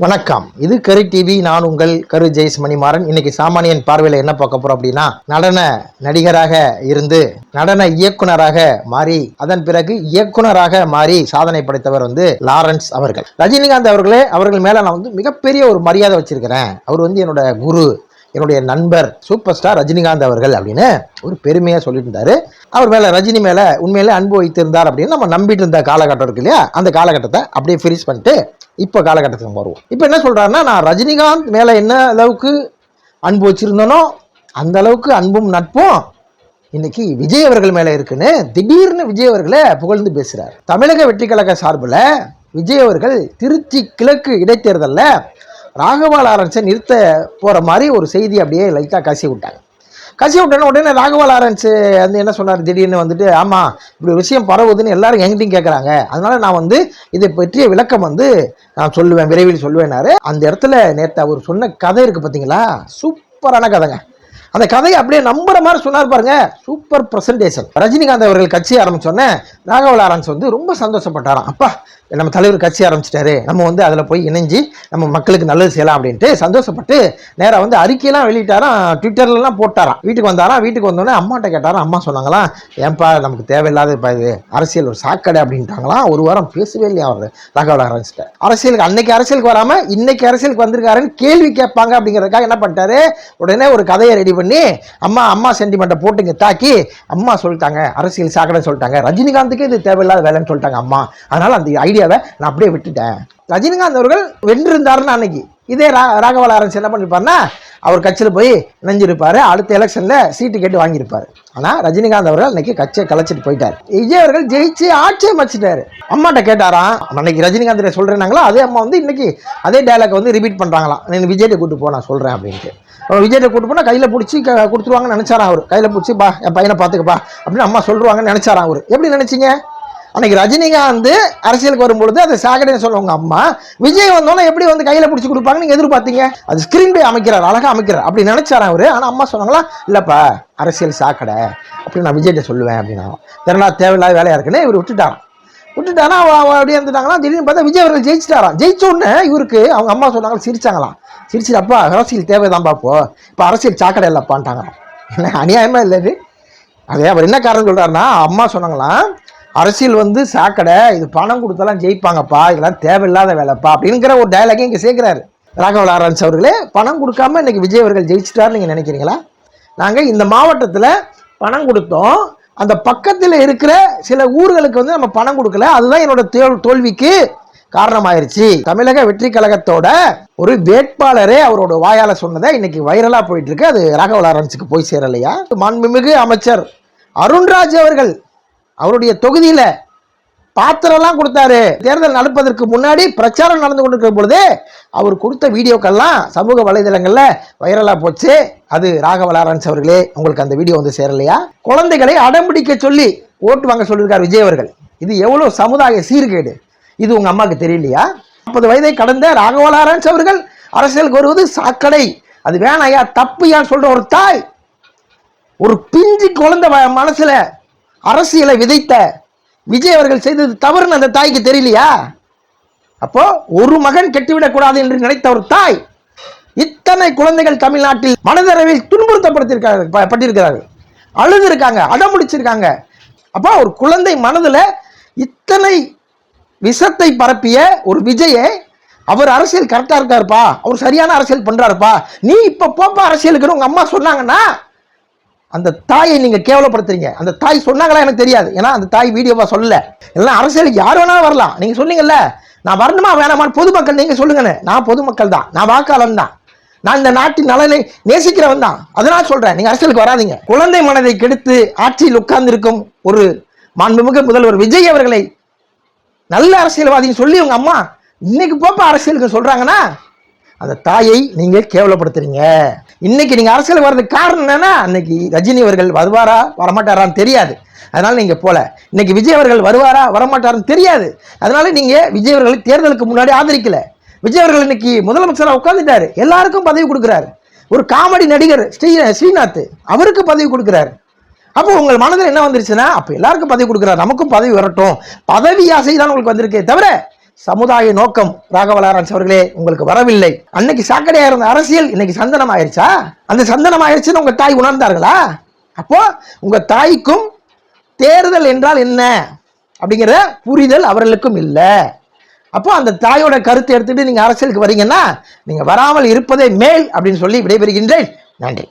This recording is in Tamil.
வணக்கம். இது கரு டிவி. நான் உங்கள் கரு ஜெய்ஸ் மணிமாறன். இன்னைக்கு சாமானியன் பார்வையில் என்ன பார்க்க போறோம் அப்படின்னா, நடன நடிகராக இருந்து நடன இயக்குனராக மாறி அதன் பிறகு இயக்குனராக மாறி சாதனை படைத்தவர் லாரன்ஸ் அவர்கள். ரஜினிகாந்த் அவர்கள் மேல நான் மிகப்பெரிய ஒரு மரியாதை வச்சிருக்கிறேன். அவர் என்னோட குரு, என்னுடைய நண்பர், சூப்பர் ஸ்டார் ரஜினிகாந்த் அவர்கள் அப்படின்னு ஒரு பெருமையா சொல்லிட்டு இருந்தாரு. அவர் மேல, ரஜினி மேல உண்மையிலே அன்பு வைத்திருந்தார் அப்படின்னு நம்ம நம்பிட்டு இருந்த காலகட்டம் இருக்கு இல்லையா, அந்த காலகட்டத்தை அப்படியே ஃப்ரீஸ் பண்ணிட்டு இப்போ காலகட்டத்துக்கு வருவோம். இப்போ என்ன சொல்றாருன்னா, நான் ரஜினிகாந்த் மேல என்ன அளவுக்கு அன்பு வச்சிருந்தனோ அந்த அளவுக்கு அன்பும் நட்பும் இன்னைக்கு விஜய் அவர்கள் மேல இருக்குன்னு திடீர்னு விஜய் அவர்களை புகழ்ந்து பேசுறாரு. தமிழக வெற்றி கழக சார்பில் விஜய் அவர்கள் திருச்சி கிழக்கு இடைத்தேர்தலில் ராகவா லாரன்ஸை நிறுத்த போற மாதிரி ஒரு செய்தி அப்படியே லைட்டா கசி விட்டாங்க. கசி விட்டோன்னா உடனே ராகவா லாரன்ஸ் என்ன சொன்னார், திடீர்னு ஆமா இப்படி ஒரு விஷயம் பரவுதுன்னு எல்லாரும் என்கிட்டையும் கேட்குறாங்க, அதனால நான் இதை பற்றிய விளக்கம் நான் சொல்லுவேன், விரைவில் சொல்லுவேன்னாரு. அந்த இடத்துல நேற்று அவர் சொன்ன கதை இருக்கு பார்த்தீங்களா, சூப்பரான கதைங்க. அந்த கதையை அப்படியே நம்புற மாதிரி சொன்னார் பாருங்க, சூப்பர் பிரசன்டேஷன். ரஜினிகாந்த் அவர்கள் கட்சி ஆரம்பிச்சோன்னே ராகவா லாரன்ஸ் ரொம்ப சந்தோஷப்பட்டாராம். அப்பா, நம்ம தலைவர் கட்சி ஆரம்பிச்சிட்டாரு, நம்ம அதில் போய் இணைஞ்சு நம்ம மக்களுக்கு நல்லது செய்யலாம் அப்படின்ட்டு சந்தோஷப்பட்டு நேராக அறிக்கையெல்லாம் வெளியிட்டாராம், ட்விட்டர்லாம் போட்டாராம். வீட்டுக்கு வந்தாராம். வீட்டுக்கு வந்தோடனே அம்மாட்ட கேட்டாராம். அம்மா சொன்னாங்களாம், ஏன்பா நமக்கு தேவையில்லாத இது அரசியல் ஒரு சாக்கடை அப்படின்ட்டாங்களாம். ஒரு வாரம் பேசவே இல்லையா அவர் ராகவா லாரன்ஸ்கிட்ட. அரசியலுக்கு அன்னைக்கு அரசியலுக்கு வராமல் இன்னைக்கு அரசியலுக்கு வந்திருக்காருன்னு கேள்வி கேட்பாங்க அப்படிங்கிறதுக்காக என்ன பண்ணிட்டாரு, உடனே ஒரு கதையை ரெடி பண்ணி அம்மா சென்டிமெண்ட்டை போட்டுங்க தாக்கி, அம்மா சொல்லிட்டாங்க அரசியல் சாக்கடை சொல்லிட்டாங்க, ரஜினிகாந்துக்கு இது தேவையில்லாத வேலைன்னு சொல்லிட்டாங்க அம்மா, அதனால அந்த ஐடியாவை நான் அப்படியே விட்டுட்டேன். ரஜினிகாந்த் அவர்கள் வென்றிருந்தாருன்னு அன்னைக்கு இதே ராகவா லாரன்ஸ் என்ன பண்ணிருப்பாருன்னா, அவர் கட்சியில் போய் இணைஞ்சிருப்பாரு, அடுத்த எலெக்ஷன்ல சீட்டு கேட்டு வாங்கியிருப்பாரு. ஆனா ரஜினிகாந்த் அவர்கள் இன்னைக்கு கட்சியை கலைச்சிட்டு போயிட்டாரு. விஜய் அவர்கள் ஜெயிச்சு ஆட்சியை அமைச்சிட்டாரு. அம்மாட்ட கேட்டாராம், அன்னைக்கு ரஜினிகாந்த் சொல்றேன்னாங்களா, அதே அம்மா இன்னைக்கு அதே டைலாக் ரிப்பீட் பண்றாங்களாம், நீ விஜய்கிட்ட கூட்டு போ நான் சொல்றேன் அப்படின்ட்டு. விஜய்கிட்ட கூட்டு போனா கையில பிடிச்சி கொடுத்துருவாங்கன்னு நினைச்சாராம். அவர் கையில பிடிச்சி பா என் பையனை பாத்துக்கப்பா அப்படின்னு அம்மா சொல்லுவாங்கன்னு நினைச்சாராம். அவர் எப்படி நினைச்சீங்க? அன்னைக்கு ரஜினிகாந்த் அரசியலுக்கு வரும்பொழுது அதை சாக்கடைன்னு சொல்லுவாங்க அம்மா, விஜய் வந்தோன்னா எப்படி கையில பிடிச்சி கொடுப்பாங்க நீங்க எதிர்பார்த்தீங்க? அது ஸ்கிரீன் பிளே அமைக்கிறார், அழகா அமைக்கிறார் அப்படி நினைச்சாராம் அவரு. ஆனா அம்மா சொன்னாங்களா, இல்லப்பா அரசியல் சாக்கடை அப்படின்னு நான் விஜய்கிட்ட சொல்லுவேன் அப்படின்னா, தெரியல தேவையில்லாத வேலையா இருக்குன்னு இவர் விட்டுட்டானா அப்படியே இருந்துட்டாங்களா. திடீர்னு பார்த்தா விஜய் அவர்கள் ஜெயிச்சிட்டாராம். ஜெயிச்ச உடனே இவருக்கு அவங்க அம்மா சொன்னாங்க, சிரிச்சாங்களாம். சிரிச்சு, அப்பா அரசியல் தேவைதான் பாப்போ, இப்போ அரசியல் சாக்கடை இல்லப்பான்ட்டாங்களாம். என்ன அநியாயமா இல்லை இது? அதே அவர் என்ன காரணம் சொல்றாருன்னா, அம்மா சொன்னாங்களாம், அரசியல் சாக்கடை, இது பணம் கொடுத்தாலாம் ஜெயிப்பாங்கப்பா, இதெல்லாம் தேவையில்லாத வேலைப்பா அப்படிங்கிற ஒரு டயலாகே இங்கே சேர்க்கிறாரு. ராகவா லாரன்ஸ் அவர்களே பணம் கொடுக்காம இன்னைக்கு விஜய் அவர்கள் ஜெயிச்சிட்டாருன்னு நீங்க நினைக்கிறீங்களா? நாங்கள் இந்த மாவட்டத்தில் பணம் கொடுத்தோம், அந்த பக்கத்தில் இருக்கிற சில ஊர்களுக்கு நம்ம பணம் கொடுக்கல, அதுதான் என்னோட தோல்விக்கு காரணமாயிருச்சு. தமிழக வெற்றி கழகத்தோட ஒரு வேட்பாளரே அவரோட வாயால சொன்னதை இன்னைக்கு வைரலா போயிட்டு இருக்கு. அது ராகவா லாரன்ஸுக்கு போய் சேரலையா? மாண்புமிகு அமைச்சர் அருண்ராஜ் அவர்கள் அவருடைய தொகுதியில பாத்திரம்லாம் கொடுத்தாரு. தேர்தல் நடப்பதற்கு முன்னாடி பிரச்சாரம் நடந்து கொண்டிருக்கிற பொழுது அவர் கொடுத்த வீடியோக்கெல்லாம் சமூக வலைதளங்கள்ல வைரலா போச்சு. அது ராகவா லாரன்ஸ் அவர்களே, உங்களுக்கு அந்த வீடியோ சேரலையா? குழந்தைகளை அடம்பிடிக்க சொல்லி ஓட்டு வாங்க சொல்லியிருக்கார் விஜய் அவர்கள். இது எவ்வளவு சமுதாய சீர்கேடு, இது உங்க அம்மாவுக்கு தெரியலையா? 40 வயதை கடந்த ராகவா லாரன்ஸ் அவர்கள் அரசியலுக்கு வருவது சாக்கடை, அது வேணாயா, தப்புயா சொல்ற ஒரு தாய், ஒரு பிஞ்சு குழந்தை மனசுல அரசியலை விதைத்த விஜய் அவர்கள் செய்தது தவறுன்னு அந்த தாய்க்கு தெரியலையா? அப்போ ஒரு மகன் கெட்டுவிடக் கூடாது என்று நினைத்த ஒரு தாய், இத்தனை குழந்தைகள் தமிழ்நாட்டில் மனதளவில் துன்புறுத்தப்பட்டிருக்கிறார்கள், அழுதுருக்காங்க, அடமுடிச்சிருக்காங்க. அப்போ ஒரு குழந்தை மனதுல இத்தனை விஷத்தை பரப்பிய ஒரு விஜயை, அவர் அரசியல் கரெக்டா இருக்காருப்பா, அவர் சரியான அரசியல் பண்றாருப்பா, நீ இப்ப போப்பா அரசியலுக்கு உங்க அம்மா சொன்னாங்கன்னா அந்த தாயை நீங்க கேவலப்படுத்துறீங்க. அந்த தாய் சொன்னாங்களா எனக்கு தெரியாது, ஏன்னா அந்த தாய் வீடியோவா சொல்லல. எல்லாம் அரசியலுக்கு யார் வேணாலும் வரலாம். நீங்க சொன்னீங்கல்ல, நான் வரணுமா வேணாமான்னு பொதுமக்கள் நீங்க சொல்லுங்கன்னு. நான் பொதுமக்கள் தான், நான் வாக்காளன் தான், நான் இந்த நாட்டின் நலனை நேசிக்கிறவன் தான், அதனால சொல்றேன் நீங்க அரசியலுக்கு வராதீங்க. குழந்தை மனதை கெடுத்து ஆட்சியில் உட்கார்ந்து இருக்கும் ஒரு மாண்புமிகு முதல்வர் விஜய் அவர்களை நல்ல அரசியல்வாதின்னு சொல்லி உங்க அம்மா இன்னைக்கு போப்பா அரசியலுக்கு சொல்றாங்கன்னா அந்த தாயை நீங்க கேவலப்படுத்துறீங்க. இன்னைக்கு நீங்க அரசியல் வர்றதுக்கு காரணம் என்னன்னா, அன்னைக்கு ரஜினி அவர்கள் வருவாரா வரமாட்டாரான்னு தெரியாது, அதனால நீங்க போல. இன்னைக்கு விஜய் அவர்கள் வருவாரா வரமாட்டாருன்னு தெரியாது, அதனால நீங்க விஜய் அவர்களை தேர்தலுக்கு முன்னாடி ஆதரிக்கல. விஜய் அவர்கள் இன்னைக்கு முதலமைச்சராக உட்கார்ந்துட்டாரு, எல்லாருக்கும் பதவி கொடுக்கிறாரு. ஒரு காமெடி நடிகர் ஸ்ரீநாத் அவருக்கு பதவி கொடுக்கிறாரு. அப்போ உங்கள் மனதில் என்ன வந்துருச்சுன்னா, அப்போ எல்லாருக்கும் பதவி கொடுக்குறாரு, நமக்கும் பதவி வரட்டும், பதவி ஆசை தான் உங்களுக்கு வந்திருக்கே தவிர சமுதாய நோக்கம் ராகவ லாரன்ஸ் அவர்களே உங்களுக்கு வரவில்லை. அன்னைக்கு சாக்கடையா இருந்த அரசியல் இன்னைக்கு சந்தனம் ஆயிடுச்சா? அந்த சந்தனம் ஆயிடுச்சுன்னு உங்க தாய் உணர்ந்தார்களா? அப்போ உங்க தாய்க்கும் தேர்தல் என்றால் என்ன அப்படிங்கிற புரிதல் அவர்களுக்கும் இல்லை. அப்போ அந்த தாயோட கருத்தை எடுத்துட்டு நீங்க அரசியலுக்கு வரீங்கன்னா நீங்க வராமல் இருப்பதே மேல் அப்படின்னு சொல்லி விடைபெறுகின்றேன். நன்றி.